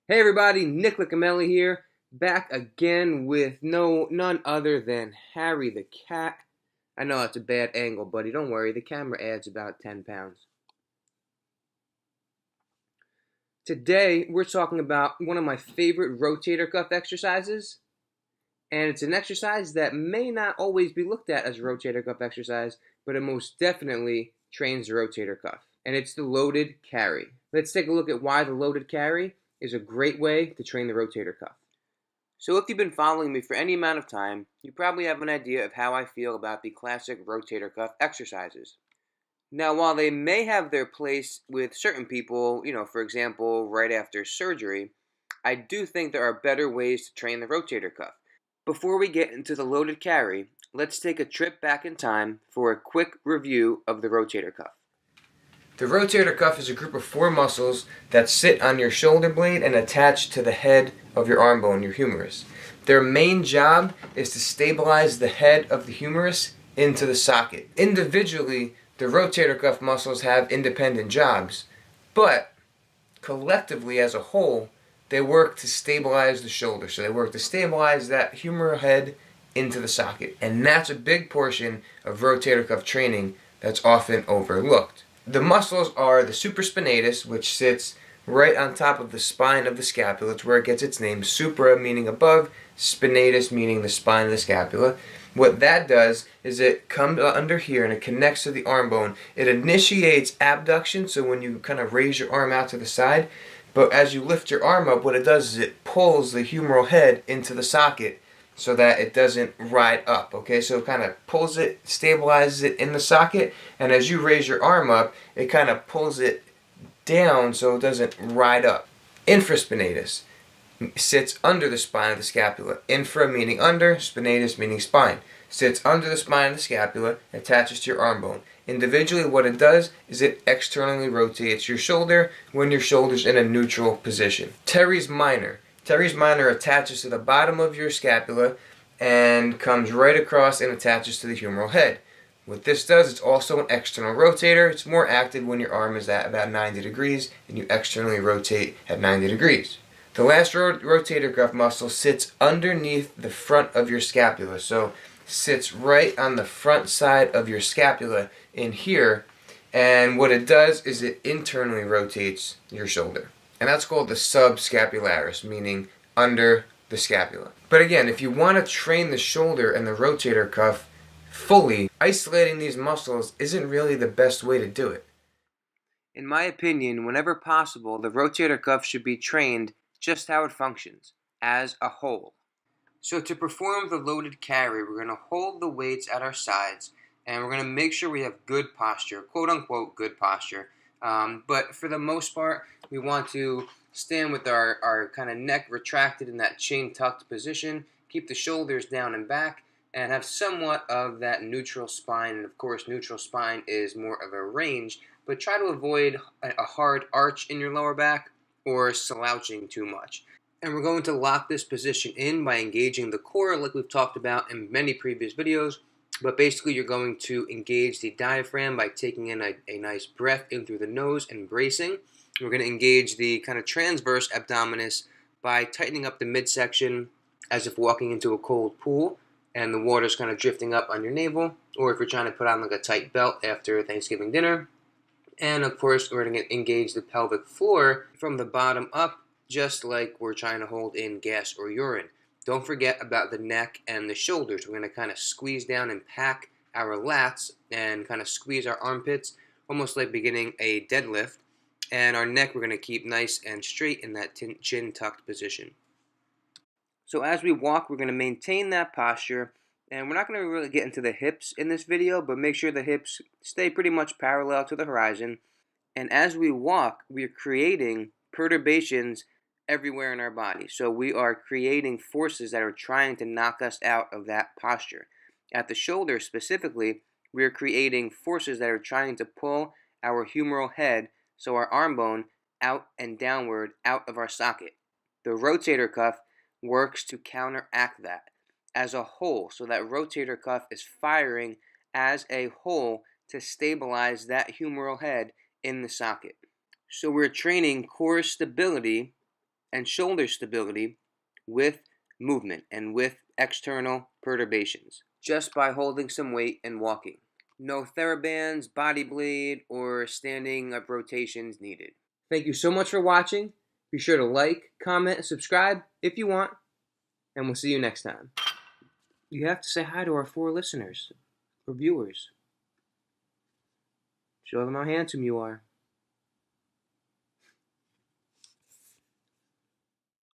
Hey everybody, Nick Licameli here, back again with none other than Harry the cat. I know that's a bad angle, buddy. Don't worry, the camera adds about 10 pounds. Today, we're talking about one of my favorite rotator cuff exercises, and it's an exercise that may not always be looked at as a rotator cuff exercise, but it most definitely trains the rotator cuff, and it's the loaded carry. Let's take a look at why the loaded carry is a great way to train the rotator cuff. So if you've been following me for any amount of time, you probably have an idea of how I feel about the classic rotator cuff exercises. Now, while they may have their place with certain people, for example, right after surgery, I do think there are better ways to train the rotator cuff. Before we get into the loaded carry, let's take a trip back in time for a quick review of the rotator cuff. The rotator cuff is a group of four muscles that sit on your shoulder blade and attach to the head of your arm bone, your humerus. Their main job is to stabilize the head of the humerus into the socket. Individually, the rotator cuff muscles have independent jobs, but collectively as a whole, they work to stabilize the shoulder. So they work to stabilize that humeral head into the socket. And that's a big portion of rotator cuff training that's often overlooked. The muscles are the supraspinatus, which sits right on top of the spine of the scapula. It's where it gets its name. Supra meaning above, spinatus meaning the spine of the scapula. What that does is it comes under here and it connects to the arm bone. It initiates abduction, so when you kind of raise your arm out to the side, but as you lift your arm up, what it does is it pulls the humeral head into the socket so that it doesn't ride up, okay? So it kind of pulls it, stabilizes it in the socket, and as you raise your arm up, it kind of pulls it down so it doesn't ride up. Infraspinatus sits under the spine of the scapula. Infra meaning under, spinatus meaning spine. Sits under the spine of the scapula, attaches to your arm bone. Individually, what it does is it externally rotates your shoulder when your shoulder's in a neutral position. Teres minor. Teres minor attaches to the bottom of your scapula and comes right across and attaches to the humeral head. What this does, it's also an external rotator. It's more active when your arm is at about 90 degrees and you externally rotate at 90 degrees. The last rotator cuff muscle sits underneath the front of your scapula. So sits right on the front side of your scapula in here, and what it does is it internally rotates your shoulder. And that's called the subscapularis, meaning under the scapula. But again, if you want to train the shoulder and the rotator cuff fully, isolating these muscles isn't really the best way to do it. In my opinion, whenever possible, the rotator cuff should be trained just how it functions, as a whole. So to perform the loaded carry, we're going to hold the weights at our sides, and we're going to make sure we have good posture, quote-unquote good posture. But for the most part, we want to stand with our kind of neck retracted in that chin-tucked position, keep the shoulders down and back, and have somewhat of that neutral spine. And of course, neutral spine is more of a range, but try to avoid a hard arch in your lower back or slouching too much. And we're going to lock this position in by engaging the core like we've talked about in many previous videos. But basically you're going to engage the diaphragm by taking in a nice breath in through the nose and bracing. We're going to engage the kind of transverse abdominis by tightening up the midsection as if walking into a cold pool and the water's kind of drifting up on your navel, or if you're trying to put on like a tight belt after Thanksgiving dinner. And of course we're going to engage the pelvic floor from the bottom up, just like we're trying to hold in gas or urine. Don't forget about the neck and the shoulders. We're going to kind of squeeze down and pack our lats and kind of squeeze our armpits, almost like beginning a deadlift. And our neck we're going to keep nice and straight in that chin tucked position. So as we walk, we're going to maintain that posture. And we're not going to really get into the hips in this video, but make sure the hips stay pretty much parallel to the horizon. And as we walk, we are creating perturbations everywhere in our body. So we are creating forces that are trying to knock us out of that posture. At the shoulder specifically, we are creating forces that are trying to pull our humeral head, so our arm bone, out and downward out of our socket. The rotator cuff works to counteract that as a whole. So that rotator cuff is firing as a whole to stabilize that humeral head in the socket. So we're training core stability and shoulder stability with movement and with external perturbations, just by holding some weight and walking. No TheraBands, body bleed, or standing up rotations needed. Thank you so much for watching. Be sure to like, comment, and subscribe if you want, and we'll see you next time. You have to say hi to our 4 listeners or viewers. Show them how handsome you are.